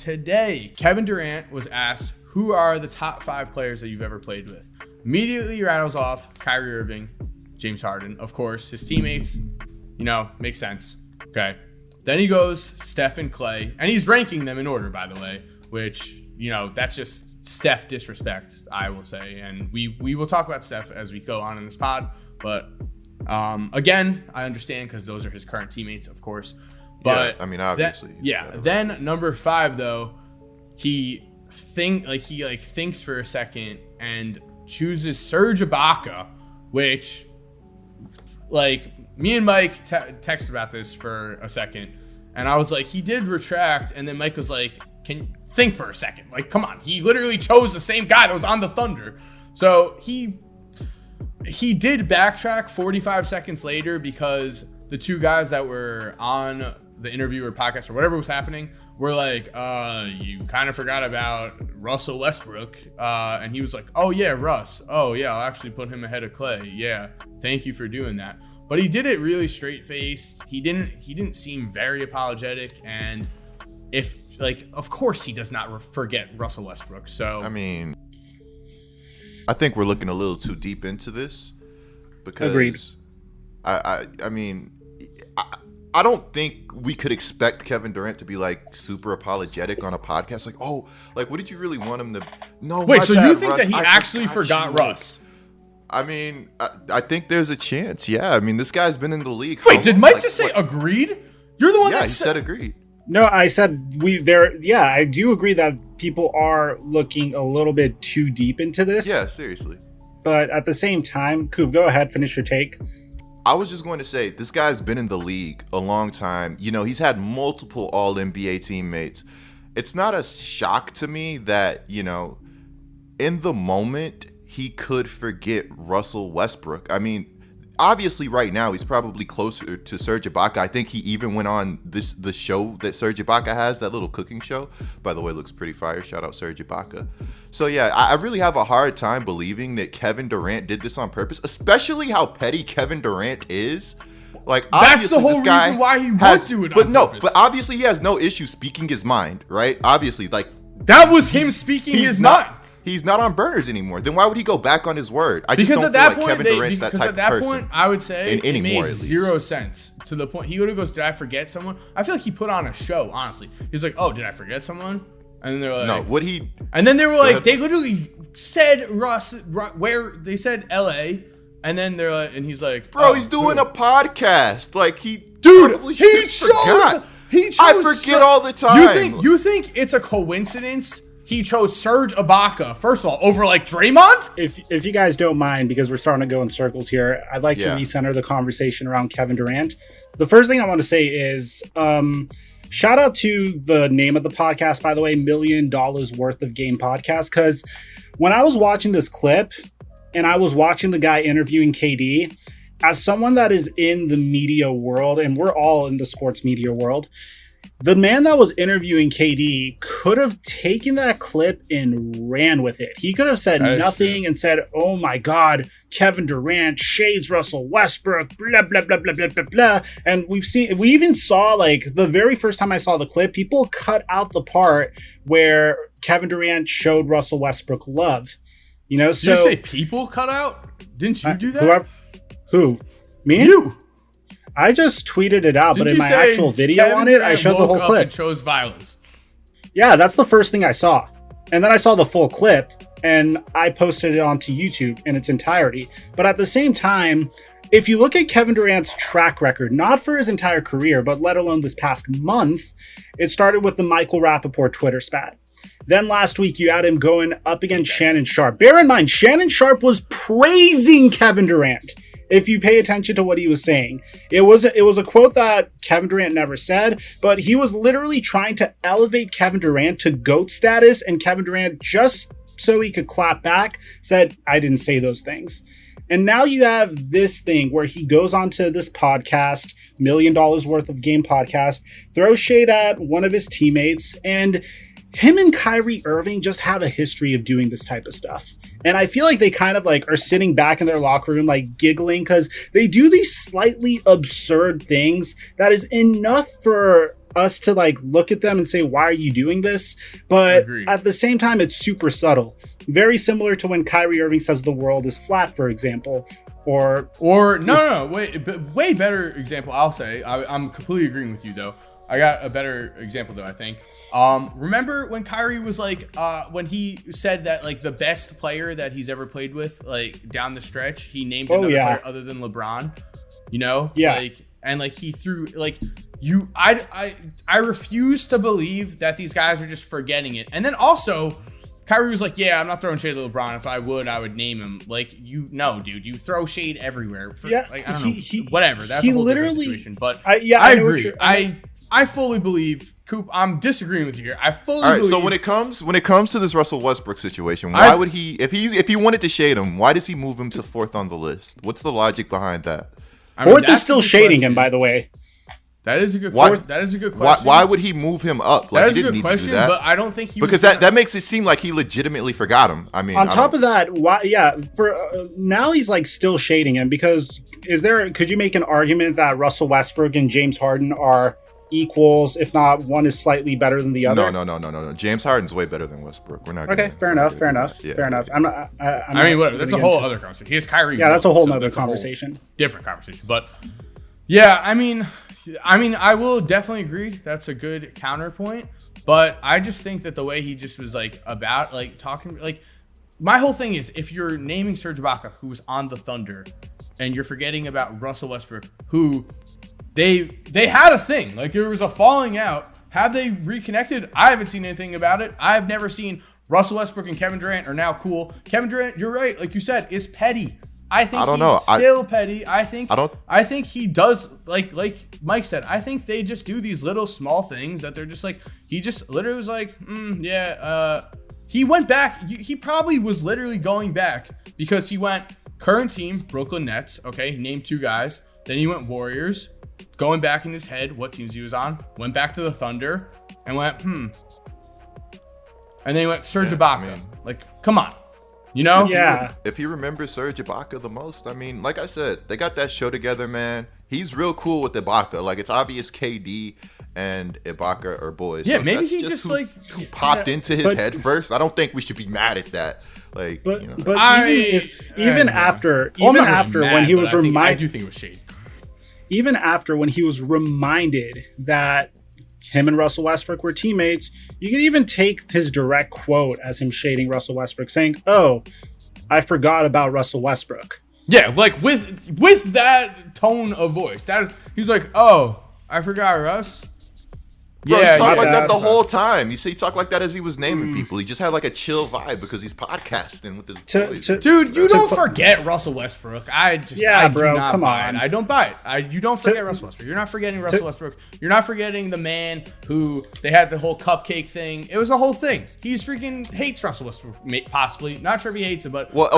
today, Kevin Durant was asked, who are the top 5 players that you've ever played with? Immediately rattles off Kyrie Irving, James Harden, of course, his teammates, makes sense. Okay. Then he goes Steph and Clay, and he's ranking them in order, by the way, which, that's just Steph disrespect, I will say. And we will talk about Steph as we go on in this pod. But again, I understand because those are his current teammates, of course. But obviously. Then number 5, though, he thinks for a second and chooses Serge Ibaka, which, me and Mike texted about this for a second, and I was like, he did retract, and then Mike was like, can you think for a second? Come on, he literally chose the same guy that was on the Thunder. So he did backtrack 45 seconds later because the 2 guys that were on the interview or podcast or whatever was happening were like, you kind of forgot about Russell Westbrook. And he was like, oh yeah, Russ. Oh yeah, I'll actually put him ahead of Clay. Yeah, thank you for doing that. But he did it really straight-faced. He didn't seem very apologetic. And of course he does not forget Russell Westbrook. So I think we're looking a little too deep into this because Agreed. I don't think we could expect Kevin Durant to be super apologetic on a podcast. What did you really want him to? No. Wait, so bad, you think Russ, that he actually forgot Russ? I think there's a chance. Yeah. This guy's been in the league. Wait, did Mike just say agreed? You're the one that said agreed. No, I said I do agree that people are looking a little bit too deep into this. Yeah, seriously. But at the same time, Coop, go ahead, finish your take. I was just going to say, this guy's been in the league a long time. He's had multiple All-NBA teammates. It's not a shock to me that, in the moment, he could forget Russell Westbrook. Obviously right now, he's probably closer to Serge Ibaka. I think he even went on the show that Serge Ibaka has, that little cooking show. By the way, looks pretty fire. Shout out Serge Ibaka. So yeah, I really have a hard time believing that Kevin Durant did this on purpose, especially how petty Kevin Durant is. That's the whole reason why he would do it on purpose. But obviously he has no issue speaking his mind, right? Obviously, that was him speaking his mind. He's not on burners anymore. Then why would he go back on his word? I just because don't at that feel like point, Kevin Durant's that type of person. Because at that point, I would say it made at zero least. sense. To the point, he goes, did I forget someone? I feel like he put on a show, honestly. He's like, oh, did I forget someone? And then they're like, no, would he? And then they were like, they literally said where they said LA. And then they're like, and he's like, bro, he's doing a podcast. He chose. I forget all the time. You think it's a coincidence? He chose Serge Ibaka, first of all, over Draymond? If you guys don't mind, because we're starting to go in circles here, I'd like to recenter the conversation around Kevin Durant. The first thing I want to say is, shout out to the name of the podcast, by the way, $1 Million Worth of Game Podcast, because when I was watching this clip and I was watching the guy interviewing KD, as someone that is in the media world, and we're all in the sports media world, the man that was interviewing KD could have taken that clip and ran with it. He could have said nothing and said, oh my God, Kevin Durant shades Russell Westbrook, blah, blah, blah, blah, blah, blah, blah. And we even saw, the very first time I saw the clip, people cut out the part where Kevin Durant showed Russell Westbrook love. Did you say people cut out? Didn't you do that? Who? Me? You. I just tweeted it out, but in my actual video Kevin on it, I showed the whole clip. And chose violence. Yeah, that's the first thing I saw. And then I saw the full clip, and I posted it onto YouTube in its entirety. But at the same time, if you look at Kevin Durant's track record, not for his entire career, but let alone this past month, it started with the Michael Rappaport Twitter spat. Then last week, you had him going up against Shannon Sharpe. Bear in mind, Shannon Sharpe was praising Kevin Durant. If you pay attention to what he was saying, it was a quote that Kevin Durant never said, but he was literally trying to elevate Kevin Durant to GOAT status, and Kevin Durant, just so he could clap back, said, I didn't say those things. And now you have this thing where he goes onto this podcast, $1 Million Worth of Game podcast, throws shade at one of his teammates, and him and Kyrie Irving just have a history of doing this type of stuff. And I feel like they kind of are sitting back in their locker room, giggling, because they do these slightly absurd things that is enough for us to like look at them and say, why are you doing this? But Agreed. at the same time, it's super subtle. Very similar to when Kyrie Irving says the world is flat, for example. Or way better example, I'll say. I'm completely agreeing with you, though. I got a better example, though, I think. Remember when Kyrie was like, when he said that like the best player that he's ever played with, like down the stretch, he named another player other than LeBron, you know? Yeah. Like, and like he threw like I refuse to believe that these guys are just forgetting it. And then also, Kyrie was like, yeah, I'm not throwing shade to LeBron. If I would name him. Like, dude, you throw shade everywhere. Like, I don't know. Whatever. That's a whole different situation. But I agree. I fully believe, Coop, I'm disagreeing with you here. I fully believe. All right, so when it comes to this Russell Westbrook situation, why would he, if he wanted to shade him, why does he move him to 4th on the list? What's the logic behind that? Fourth is still shading him, by the way. That is a good question. That is a good question. Why would he move him up? Like, that is a good question, but I don't think he because that makes it seem like he legitimately forgot him. I mean, on top of that, why? Yeah, for now he's like still shading him because could you make an argument that Russell Westbrook and James Harden are equals, if not one is slightly better than the other? No. James Harden's way better than Westbrook. We're not. Okay, fair enough. Yeah. Fair enough. That's a whole other conversation. He has Kyrie. Yeah, that's a whole other conversation. Different conversation, but yeah, I mean, I will definitely agree. That's a good counterpoint, but I just think that the way he just was like about like talking, like my whole thing is if you're naming Serge Ibaka, who was on the Thunder, and you're forgetting about Russell Westbrook, who they had a thing, like there was a falling out. Have they reconnected? I haven't seen anything about it. I've never seen Russell Westbrook and Kevin Durant are now cool. Kevin Durant, you're right, like you said, is petty. I think he's still petty. I think he does like Mike said. I think they just do these little small things that they're just like. He just literally was like, he went back. He probably was literally going back because he went current team Brooklyn Nets. Okay, he named 2 guys. Then he went Warriors. Going back in his head, what teams he was on. Went back to the Thunder and went And then he went Serge Ibaka. Like, come on. You know? Yeah. If he remembers Serge Ibaka the most, I mean, like I said, they got that show together, man. He's real cool with Ibaka. Like, it's obvious KD and Ibaka are boys. Yeah, so maybe he just who popped into his head first. I don't think we should be mad at that. Like, but you know. but even after when he was reminded, I do think it was shade. Even after when he was reminded that him and Russell Westbrook were teammates, you can even take his direct quote as him shading Russell Westbrook, saying, "Oh, I forgot about Russell Westbrook." Yeah, like with that tone of voice, he's like, "Oh, I forgot Russ." Bro, he talked like that the whole time. He talked like that as he was naming people. He just had like a chill vibe because he's podcasting with his boys. Dude, you don't forget Russell Westbrook. I do not come buy on. it. I don't buy it. You don't forget Russell Westbrook. You're not forgetting Russell Westbrook. You're not forgetting the man who they had the whole cupcake thing. It was a whole thing. He's freaking hates Russell Westbrook, possibly. Not sure if he hates it, but well,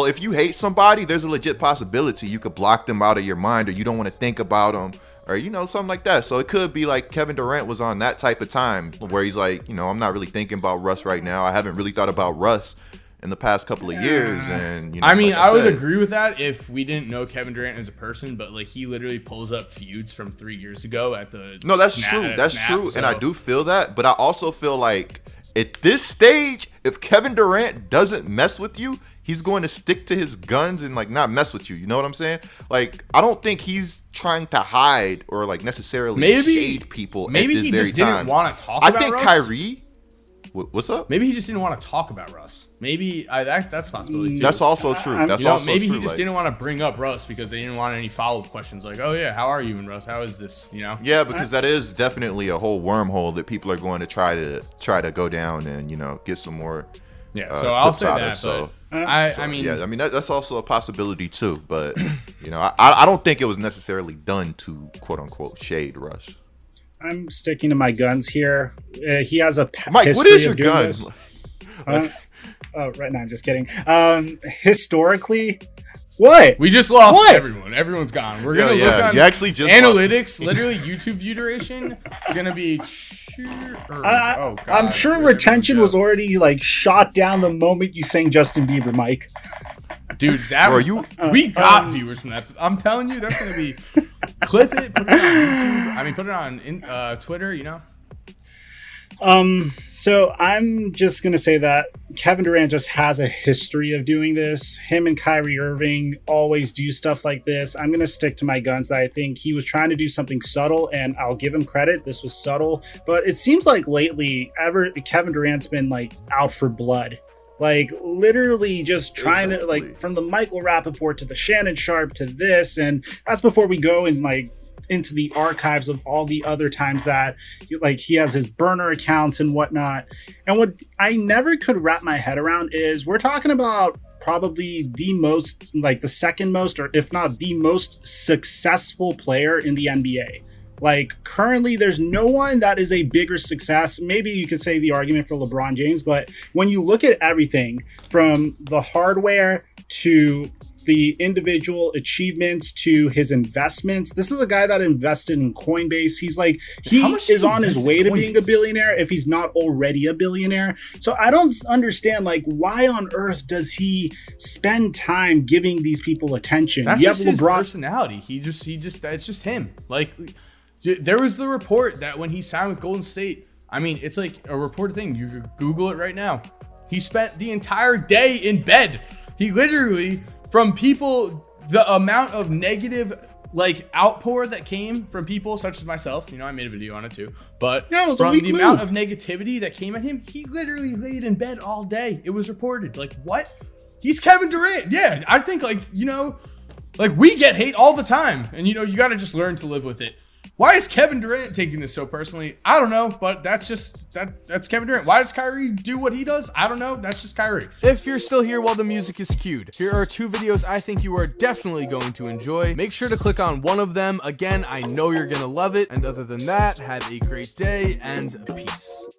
if you hate somebody, there's a legit possibility you could block them out of your mind, or you don't want to think about them. Or, something like that. So it could be like Kevin Durant was on that type of time where he's like, I'm not really thinking about Russ right now. I haven't really thought about Russ in the past couple of years. And, I would agree with that if we didn't know Kevin Durant as a person, but like he literally pulls up feuds from 3 years ago at the No, that's true. That's true. So. And I do feel that. But I also feel like at this stage, if Kevin Durant doesn't mess with you, he's going to stick to his guns and like not mess with you. You know what I'm saying? Like, I don't think he's trying to hide or like necessarily shade people. Maybe at this he very just time. didn't want to talk about Russ. I think Kyrie. What's up? Maybe he just didn't want to talk about Russ. Maybe that's a possibility too. That's also true. Maybe he just didn't want to bring up Russ because they didn't want any follow-up questions like, "Oh yeah, how are you and Russ? How is this?" Yeah, because that is definitely a whole wormhole that people are going to try to go down and get some more. Yeah, so I'll say that. So, I mean, that's also a possibility too. But I don't think it was necessarily done to quote unquote shade Russ. I'm sticking to my guns here. He has a Mike. What is your gun? Right now, I'm just kidding. Historically, what? We just lost everyone. Everyone's gone. We're gonna look on analytics. Literally, YouTube view duration is gonna be. I'm sure retention was already like shot down the moment you sang Justin Bieber, Mike. Dude, we got viewers from that. I'm telling you, that's gonna be Clip it, put it on YouTube. I mean, put it on Twitter, you know? So I'm just gonna say that Kevin Durant just has a history of doing this. Him and Kyrie Irving always do stuff like this. I'm gonna stick to my guns that I think he was trying to do something subtle, and I'll give him credit. This was subtle, but it seems like lately, Kevin Durant's been like out for blood. Like literally just trying to, like, from the Michael Rappaport to the Shannon Sharp to this, and that's before we go and like into the archives of all the other times that like he has his burner accounts and whatnot. And what I never could wrap my head around is we're talking about probably the most, like the second most, or if not the most successful player in the NBA. Like currently there's no one that is a bigger success. Maybe you could say the argument for LeBron James, but when you look at everything from the hardware to the individual achievements to his investments, this is a guy that invested in Coinbase. He's like, he is on his way to being a billionaire if he's not already a billionaire. So I don't understand, like, why on earth does he spend time giving these people attention? That's just his personality. He just that's just him. Like, there was the report that when he signed with Golden State, I mean, it's like a reported thing. You could Google it right now. He spent the entire day in bed. He literally, from people, the amount of negative like outpour that came from people such as myself, you know, I made a video on it too, but yeah, from the amount of negativity that came at him, he literally laid in bed all day. It was reported. Like, what? He's Kevin Durant. Yeah, I think, like, you know, like, we get hate all the time, and you know, you got to just learn to live with it. Why is Kevin Durant taking this so personally? I don't know, but that's just that's Kevin Durant. Why does Kyrie do what he does? I don't know. That's just Kyrie. If you're still here while the music is cued, here are 2 videos I think you are definitely going to enjoy. Make sure to click on one of them. Again, I know you're gonna love it. And other than that, have a great day and peace.